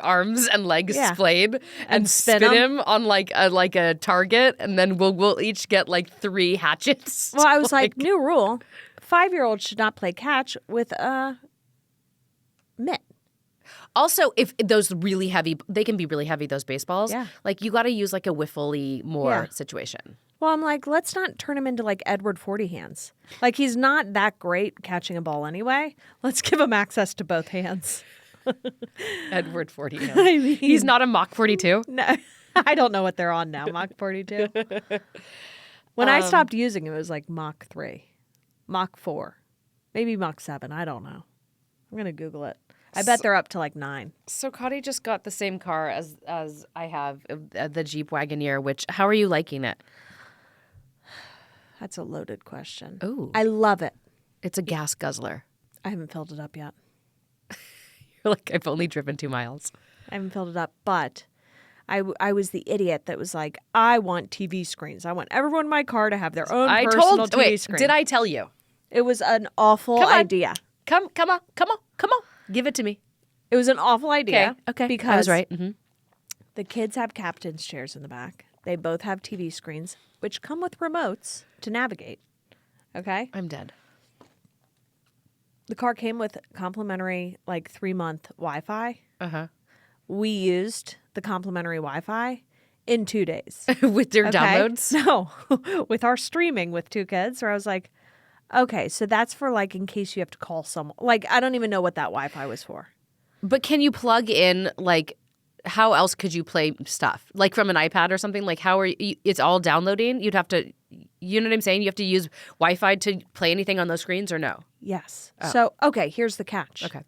arms and legs Yeah. splayed and spin spin him. him on like a target, and then we'll each get like 3 hatchets. Well, I was like, new rule. 5-year-olds should not play catch with a mitt. Also, if those really heavy, they can be really heavy, those baseballs. Yeah. Like you got to use like a wiffly more Yeah. situation. Well, I'm like, let's not turn him into like Edward 40 hands. Like he's not that great catching a ball anyway. Let's give him access to both hands. Edward 40. I mean, He's not a Mach 42. No, I don't know what they're on now. Mach 42. When I stopped using him, it was like Mach 3, Mach 4, maybe Mach 7. I don't know. I'm gonna Google it. I bet they're up to like 9. So Kottie just got the same car as I have, the Jeep Wagoneer. Which, how are you liking it? That's a loaded question. Ooh. I love it. It's a gas guzzler. I haven't filled it up yet. You're like, I've only driven 2 miles. I haven't filled it up, but I was the idiot that was like, I want TV screens. I want everyone in my car to have their own personal TV screen. Did I tell you? It was an awful Come on. idea. Come on. Give it to me. It was an awful idea. Okay. Because I was right. Mm-hmm. the kids have captain's chairs in the back. They both have TV screens, which come with remotes to navigate. Okay? I'm dead. The car came with complimentary, like 3-month Wi-Fi. Uh-huh. We used the complimentary Wi-Fi in 2 days. With your Okay? downloads? No, with our streaming with 2 kids, where I was like, okay, so that's for like in case you have to call someone. Like, I don't even know what that Wi-Fi was for. But can you plug in, like, how else could you play stuff? Like from an iPad or something? Like, how are you? It's all downloading? You'd have to, you know what I'm saying? You have to use Wi-Fi to play anything on those screens or no? Yes. So, okay, here's the catch. Okay.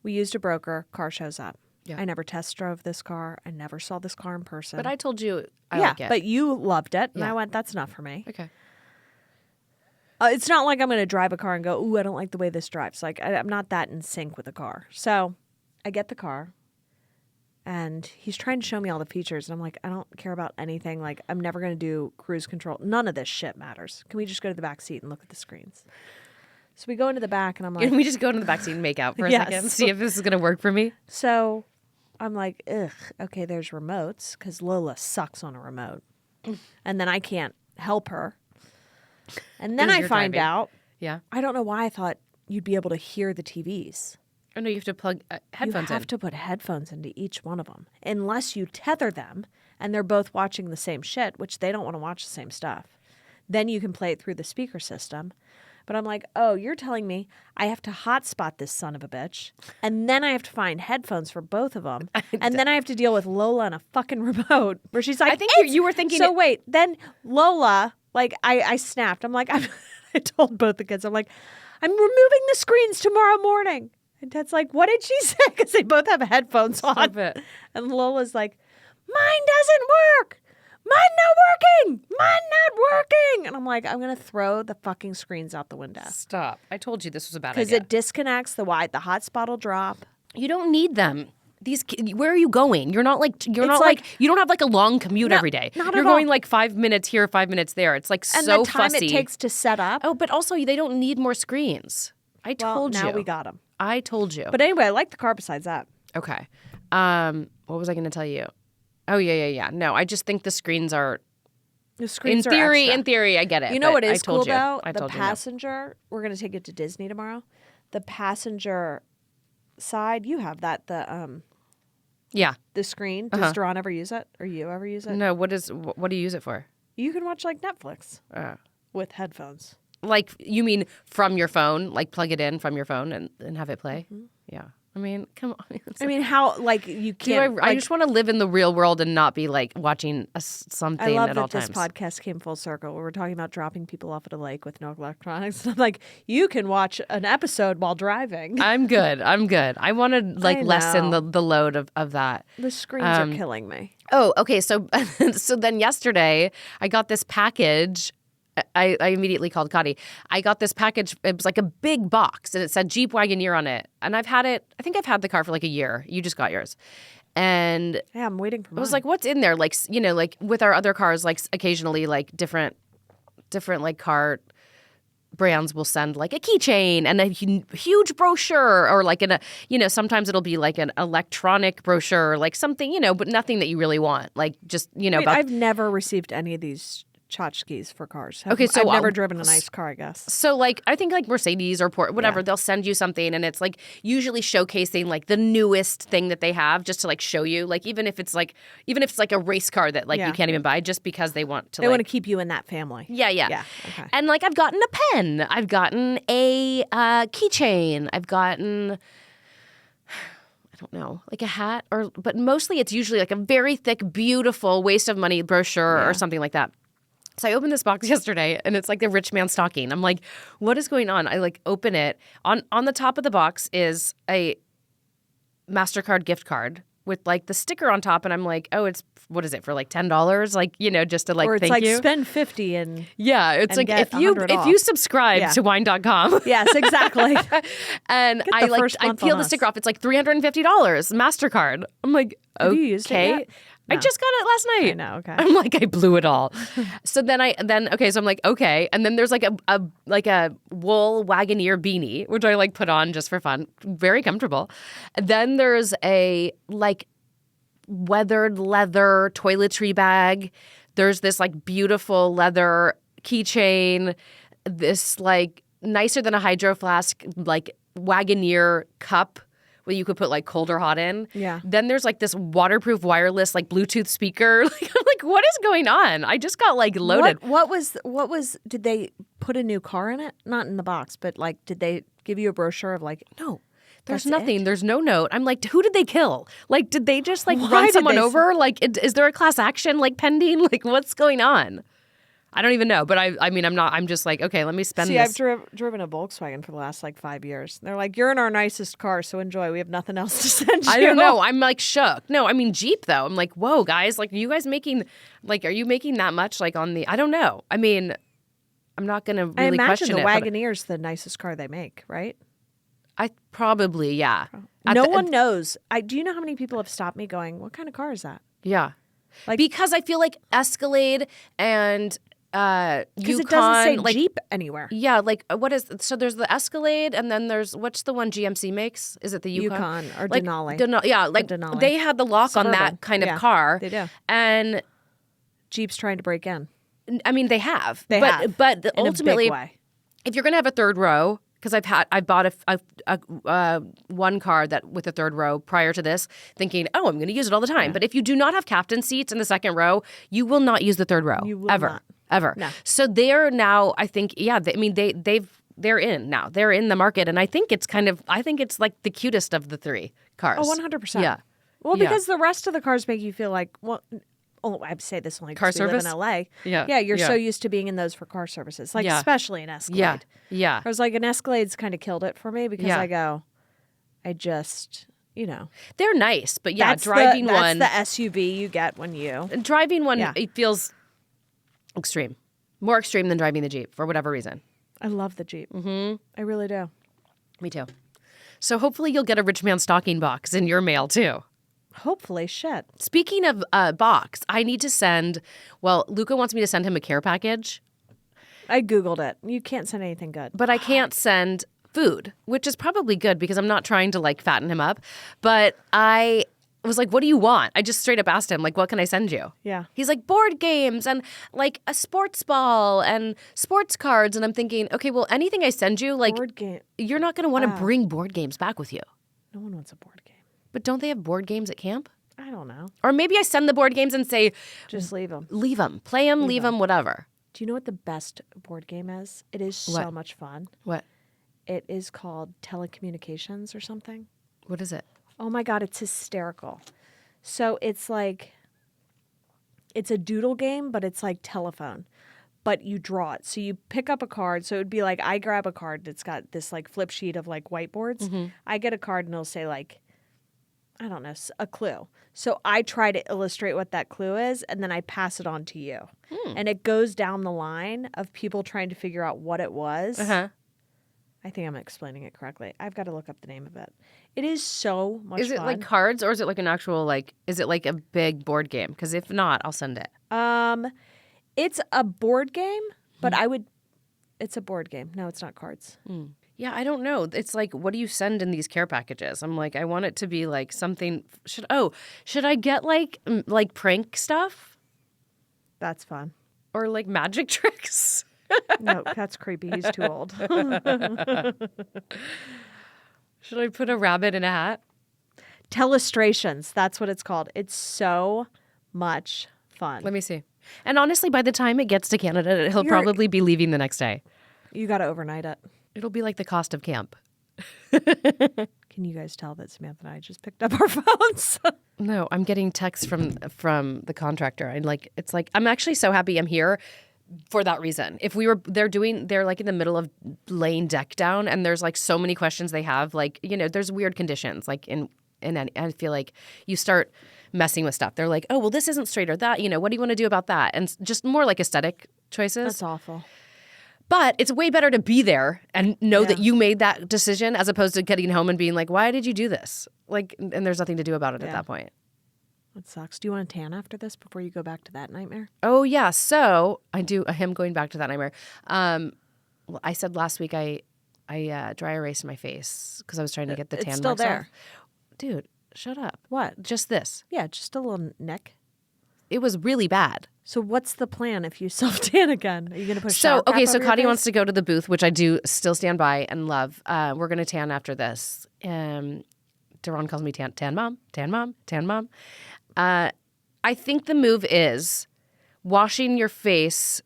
We used a broker. Car shows up. Yeah. I never test drove this car. I never saw this car in person. But I told you I yeah, like it. but you loved it. And Yeah. I went, that's enough for me. Okay. It's not like I'm going to drive a car and go, ooh, I don't like the way this drives. Like, I'm not that in sync with the car. So I get the car, and he's trying to show me all the features. And I'm like, I don't care about anything. Like, I'm never going to do cruise control. None of this shit matters. Can we just go to the back seat and look at the screens? So we go into the back, and I'm like, Can we just go into the backseat and make out for a Yes. second? See if this is going to work for me? so I'm like, ugh, okay, there's remotes, because Lola sucks on a remote. And then I can't help her. And then Because I you're find driving. out, Yeah. I don't know why I thought you'd be able to hear the TVs. Oh, no, you have to plug headphones You have in. to put headphones into each one of them, unless you tether them and they're both watching the same shit, which they don't want to watch the same stuff. Then you can play it through the speaker system. But I'm like, oh, you're telling me I have to hotspot this son of a bitch, and then I have to find headphones for both of them, and then I have to deal with Lola and a fucking remote where she's like, I think "It's-" you were thinking So it- wait, then Lola, like I snapped. I'm like, I told both the kids, I'm like, I'm removing the screens tomorrow morning. And Dad's like, what did she say? Because they both have headphones on. Stop it. And Lola's like, mine doesn't work. Mine not working. Mine not working. And I'm like, I'm going to throw the fucking screens out the window. Stop. I told you this was a bad Because idea. it disconnects the hotspot will drop. You don't need them. where are you going? You're not like, you don't have like a long commute every day. Not You're at all. going like 5 minutes here, 5 minutes there. It's like And so the time fussy. it takes to set up. Oh, but also they don't need more screens. I told you. Now we got them. I told you. But anyway, I like the car besides that. Okay. What was I going to tell you? Oh, yeah. No, I just think the screens are, The screens in theory, I get it. You know what but is I told cool you. though? I The told you no. passenger. We're gonna take it to Disney tomorrow. The passenger side, you have that. Yeah. The screen. Does Daron ever use it, or you ever use it? No, what do you use it for? You can watch like Netflix with headphones. Like, you mean from your phone? Like, plug it in from your phone and have it play? Mm-hmm. Yeah. I mean, come on. I mean, how like you can't. I just want to live in the real world and not be like watching something I love at that all this times. podcast came full circle. We were talking about dropping people off at a lake with no electronics. I'm like, you can watch an episode while driving. I'm good. I want to like I lessen know. the load of that. The screens are killing me. Oh, okay. So so then yesterday I got this package. I immediately called Kottie. I got this package. It was like a big box, and it said Jeep Wagoneer on it. And I've had it. I think I've had the car for like a year. You just got yours, and Yeah, I'm waiting for I was like, "What's in there?" Like, like with our other cars, like occasionally, like different like car brands will send like a keychain and a huge brochure, or like sometimes it'll be like an electronic brochure, like something, but nothing that you really want, like just Wait, about. I've never received any of these tchotchkes for cars. Okay, so I've never driven a nice car, I guess. So, like, I think, like, Mercedes or whatever, they'll send you something, and it's, like, usually showcasing, like, the newest thing that they have just to, like, show you. Like, even if it's, like, a race car that, like, you can't even buy just because they want to, They want to keep you in that family. Yeah. Okay. And, like, I've gotten a pen. I've gotten a keychain. I've gotten... I don't know, like a hat, but mostly it's usually, like, a very thick, beautiful, waste of money brochure or something like that. So I opened this box yesterday, and it's like the rich man stocking. I'm like, what is going on? I like open it. On the top of the box is a MasterCard gift card with like the sticker on top, and I'm like, oh, what is it for like $10? Like, just to like or it's thank like you. spend $50 and it's like get if you $100 off. subscribe to wine.com. Yes, exactly. And Get the first I month peel on the us. sticker off. It's like $350 MasterCard. I'm like, Have okay. you used it yet? I No. just got it last night. I know, okay. I'm like, I blew it all. So then I'm like, okay. And then there's like a wool Wagoneer beanie, which I like put on just for fun. Very comfortable. And then there's a like weathered leather toiletry bag. There's this like beautiful leather keychain, this like nicer than a hydro flask, like Wagoneer cup where you could put like cold or hot in. Yeah. Then there's like this waterproof wireless like Bluetooth speaker. Like, I'm like, what is going on? I just got like loaded. What was did they put a new car in it? Not in the box, but like did they give you a brochure of like No. There's That's nothing. it? There's no note. I'm like, who did they kill? Like, did they just like Why run did someone they- over? Like, is there a class action like pending? Like, what's going on? I don't even know. But I mean, I'm just like, okay, let me spend See, this. I've driven a Volkswagen for the last like 5 years. They're like, you're in our nicest car, so enjoy. We have nothing else to send you. I don't know. I'm like shook. No, I mean Jeep though. I'm like, whoa, guys. Like, are you guys making like, are you making that much? Like on the? I don't know. I mean, I'm not gonna really I imagine question the it. but Wagoneer's the nicest car they make, right? I probably yeah. No one knows. Do you know how many people have stopped me going, what kind of car is that? Yeah. Like- because I feel like Escalade and Because Yukon, it doesn't say like Jeep anywhere. yeah, like what is so there's the Escalade and then there's what's the one GMC makes? Is it the Yukon? Yukon or like, Denali. Yeah, like Denali. they had the lock on Suburban. that kind of Yeah, car. they do. And Jeep's trying to break in. I mean they have. They have. But In ultimately a big way. if you're going to have a third row, because I bought a one car that with a third row prior to this, thinking, oh, I'm going to use it all the time. But if you do not have captain seats in the second row, you will not use the third row You will ever, not. ever. No. So they're now, I think, yeah. They're in now. They're in the market, and I think it's like the cutest of the three cars. Oh, 100%. Yeah. Well, Yeah. because the rest of the cars make you feel like, well, I'd say this only Car because we live in service? LA. Yeah. Yeah, you're Yeah. so used to being in those for car services, like Yeah. especially an Escalade. Yeah. Yeah. I was like, an Escalade's kind of killed it for me because Yeah. I go, I just, They're nice, but yeah, that's driving the, one. That's the SUV you get when you. Driving one, Yeah. it feels extreme. More extreme than driving the Jeep for whatever reason. I love the Jeep. Mm-hmm. I really do. Me too. So hopefully you'll get a rich man stocking box in your mail too. Hopefully, shit. Speaking of box, I need to send. Well, Luca wants me to send him a care package, I Googled it. You can't send anything good. but I can't send food, which is probably good because I'm not trying to like fatten him up. But I was like, what do you want? I just straight up asked him, like, what can I send you? Yeah. He's like, board games and like a sports ball and sports cards. And I'm thinking, okay, well, anything I send you, like, Board game. you're not going to want to bring board games back with you. No one wants a board game. But don't they have board games at camp? I don't know. Or maybe I send the board games and say, Just leave them. leave them, play them, leave them, whatever. Do you know what the best board game is? It is so What? much fun. What? It is called telecommunications or something. What is it? Oh my God, it's hysterical. So it's like, it's a doodle game, but it's like telephone. But you draw it. So you pick up a card. So it would be like, I grab a card that's got this like flip sheet of like whiteboards. I get a card and it'll say like, I don't know, a clue. So I try to illustrate what that clue is, and then I pass it on to you. And it goes down the line of people trying to figure out what it was. Uh-huh. I think I'm explaining it correctly. I've got to look up the name of it. It is so much Is it fun. like cards or is it like an actual, like, is it like a big board game? Because if not, I'll send it. It's a board game, but it's a board game. No, it's not cards. Yeah, I don't know. It's like, what do you send in these care packages? I'm like, I want it to be like something. Should I get like prank stuff That's fun. or like magic tricks? No, that's creepy. He's too old. Should I put a rabbit in a hat? Telestrations. That's what it's called. It's so much fun. Let me see. And honestly, by the time it gets to Canada, he'll probably be leaving the next day. You got to overnight it. It'll be like the cost of camp. Can you guys tell that Samantha and I just picked up our phones? No, I'm getting texts from the contractor. It's like I'm actually so happy I'm here for that reason. If they're like in the middle of laying deck down, and there's like so many questions they have. Like, you know, there's weird conditions. Like I feel like you start messing with stuff. They're like, oh, well, this isn't straight or that. You know, what do you want to do about that? And just more like aesthetic choices. That's awful. But it's way better to be there and know that you made that decision as opposed to getting home and being like, why did you do this? Like, and there's nothing to do about it at that point. That sucks. Do you want a tan after this before you go back to that nightmare? Oh, yeah. So I do him going back to that nightmare. Well, I said last week I dry erased my face because I was trying to get the tan It's still marks there. off. Dude, shut up. What? Just this. Yeah, just a little neck. It was really bad. So what's the plan if you self-tan again? Are you going to put shower cap So over your Kottie face? wants to go to the booth, which I do still stand by and love. We're going to tan after this. Daron calls me tan mom, tan mom, tan mom. I think the move is washing your face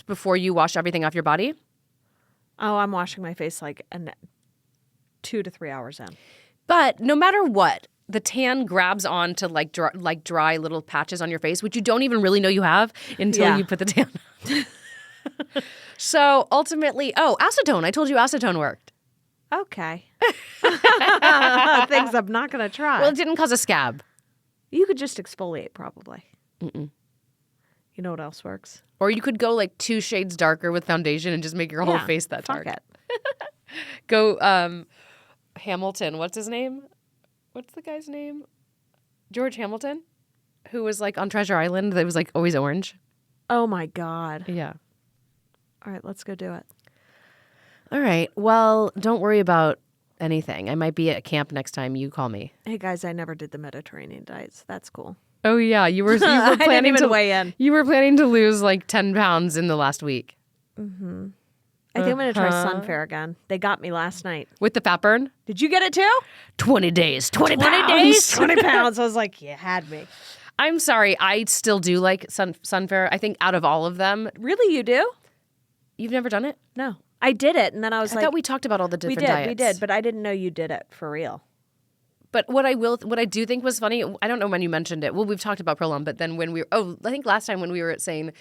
before you wash everything off your body. Oh, I'm washing my face like 2 to 3 hours in. But no matter what, the tan grabs on to like dry little patches on your face, which you don't even really know you have until you put the tan on. So ultimately, acetone. I told you acetone worked. Okay. Things I'm not going to try. Well, it didn't cause a scab. You could just exfoliate probably. You know what else works? Or you could go like 2 shades darker with foundation and just make your whole face that fuck dark. it. Go Hamilton. What's his name? What's the guy's name? George Hamilton, who was like on Treasure Island that was like always orange. Oh my God. Yeah. All right, let's go do it. All right. Well, don't worry about anything. I might be at camp next time you call me. Hey guys, I never did the Mediterranean diet, so that's cool. Oh yeah, you were I didn't planning even to weigh in. You were planning to lose like 10 pounds in the last week. I think I'm going to try Sunfair again. They got me last night. With the fat burn? Did you get it too? 20 days, 20 days, 20 pounds. I was like, you had me. I'm sorry. I still do like Sunfair. I think out of all of them. Really, you do? You've never done it? No. I did it, and then I was I like... thought we talked about all the different diets. We did, but I didn't know you did it for real. But what I do think was funny, I don't know when you mentioned it. Well, we've talked about Prolon, but then when I think last time when we were saying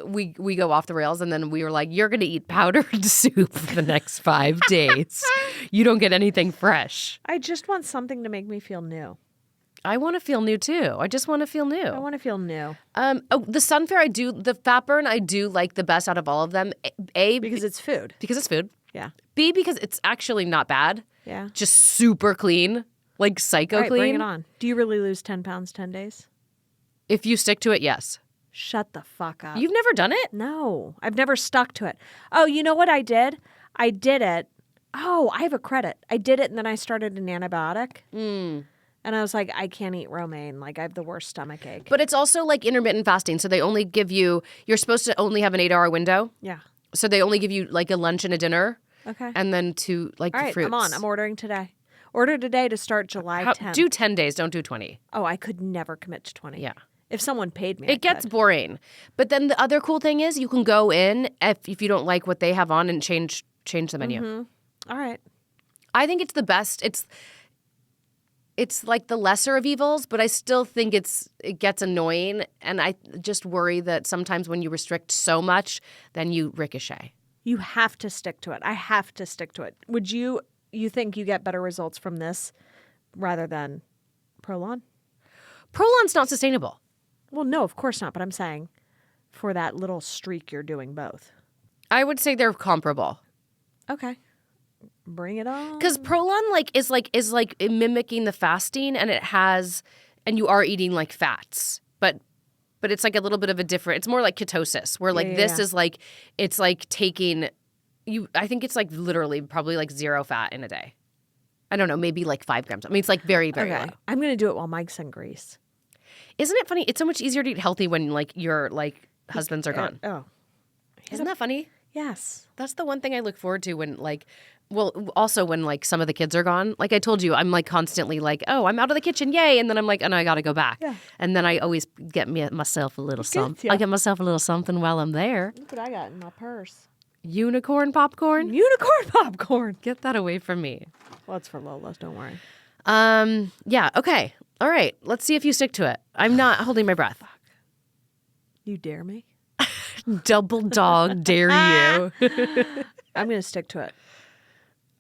we go off the rails, and then we were like, you're going to eat powdered soup for the next 5 days. You don't get anything fresh. I just want something to make me feel new. I want to feel new too. I just want to feel new. I want to feel new. The Sunfair, the fat burn, I do like the best out of all of them. Because it's food. Because it's food. Yeah. B, because it's actually not bad. Yeah. Just super clean. Like psycho All right, clean. bring it on. Do you really lose 10 pounds 10 days? If you stick to it, yes. Shut the fuck up. You've never done it? No, I've never stuck to it. Oh, you know what I did? I did it. Oh, I have a credit. I did it and then I started an antibiotic. And I was like, I can't eat romaine. Like, I have the worst stomach ache. But it's also like intermittent fasting. So they only give you, you're supposed to only have an 8-hour window. Yeah. So they only give you like a lunch and a dinner. Okay. And then two like All right, fruits. I'm on. I'm ordering today. Order today to start July 10th. Do 10 days, don't do 20. Oh, I could never commit to 20. Yeah. If someone paid me, It gets boring. But then the other cool thing is you can go in if you don't like what they have on and change the menu. All right. I think it's the best. It's like the lesser of evils, but I still think it gets annoying, and I just worry that sometimes when you restrict so much, then you ricochet. You have to stick to it. I have to stick to it. Would you think you get better results from this rather than Prolon? Prolon's not sustainable. Well, no, of course not. But I'm saying for that little streak, you're doing both. I would say they're comparable. Okay. Bring it on. Because Prolon is mimicking the fasting, and you are eating like fats, but it's like a little bit of a different. It's more like ketosis, where like this is like it's like taking you. I think it's like literally probably like 0 fat in a day. I don't know, maybe like 5 grams. I mean, it's like very very low. I'm gonna do it while Mike's in Greece. Isn't it funny? It's so much easier to eat healthy when like your like husbands are gone. Oh, Isn't that funny? yes. That's the one thing I look forward to when like. Well, also when like some of the kids are gone, like I told you, I'm like constantly like, oh, I'm out of the kitchen, yay, and then I'm like, oh no, I got to go back. Yeah. And then I always get myself a little something. I get myself a little something while I'm there. Look what I got in my purse. Unicorn popcorn. Unicorn popcorn. Get that away from me. Well, it's for Lola's. Don't worry. Yeah. Okay. All right. Let's see if you stick to it. I'm not holding my breath. You dare me? Double dog dare you. I'm gonna stick to it.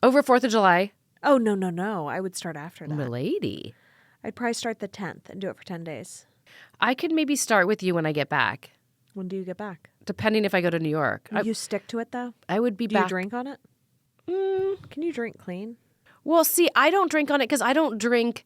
Over 4th of July. Oh, no. I would start after that. Milady. I'd probably start the 10th and do it for 10 days. I could maybe start with you when I get back, When do you get back? depending if I go to New York. You stick to it, though? I would be Do back. you drink on it? Can you drink clean? Well, see, I don't drink on it because I don't drink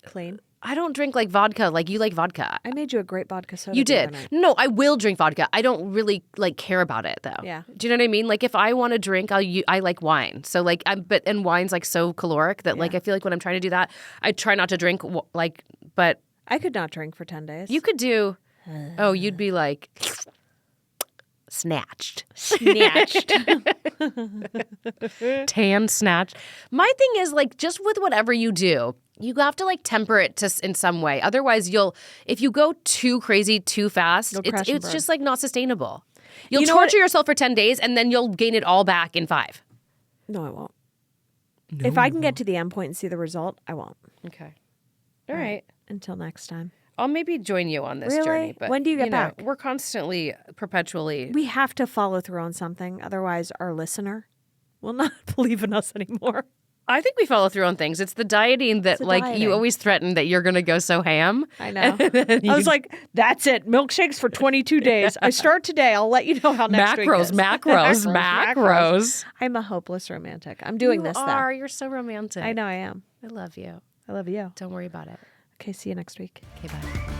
Clean? I don't drink like vodka. Like you like vodka. I made you a great vodka soda. You the did. other night. No, I will drink vodka. I don't really like care about it though. Yeah. Do you know what I mean? Like if I want to drink, I like wine. So like and wine's like so caloric that like I feel like when I'm trying to do that, I try not to drink but I could not drink for 10 days. you could do. Oh, you'd be like snatched. Snatched. Tan snatched. My thing is like just with whatever you do, you have to like temper it in some way. Otherwise, if you go too crazy too fast, crash and it's burn. just like not sustainable. You'll You know torture yourself for 10 days and then you'll gain it all back in 5. No, I won't. If I can get to the end point and see the result, I won't. Okay. All right. Until next time. I'll maybe join you on this Really? journey. But When do you get know, back? We're constantly, perpetually. We have to follow through on something. Otherwise, our listener will not believe in us anymore. I think we follow through on things. It's the dieting that, the like, dieting. you always threaten that you're going to go so ham. I know. I was like, that's it. Milkshakes for 22 days. I start today. I'll let you know how next week is. Macros. I'm a hopeless romantic. I'm doing this, though. You're so romantic. I know I am. I love you. I love you. Don't worry about it. Okay, see you next week. Okay, bye.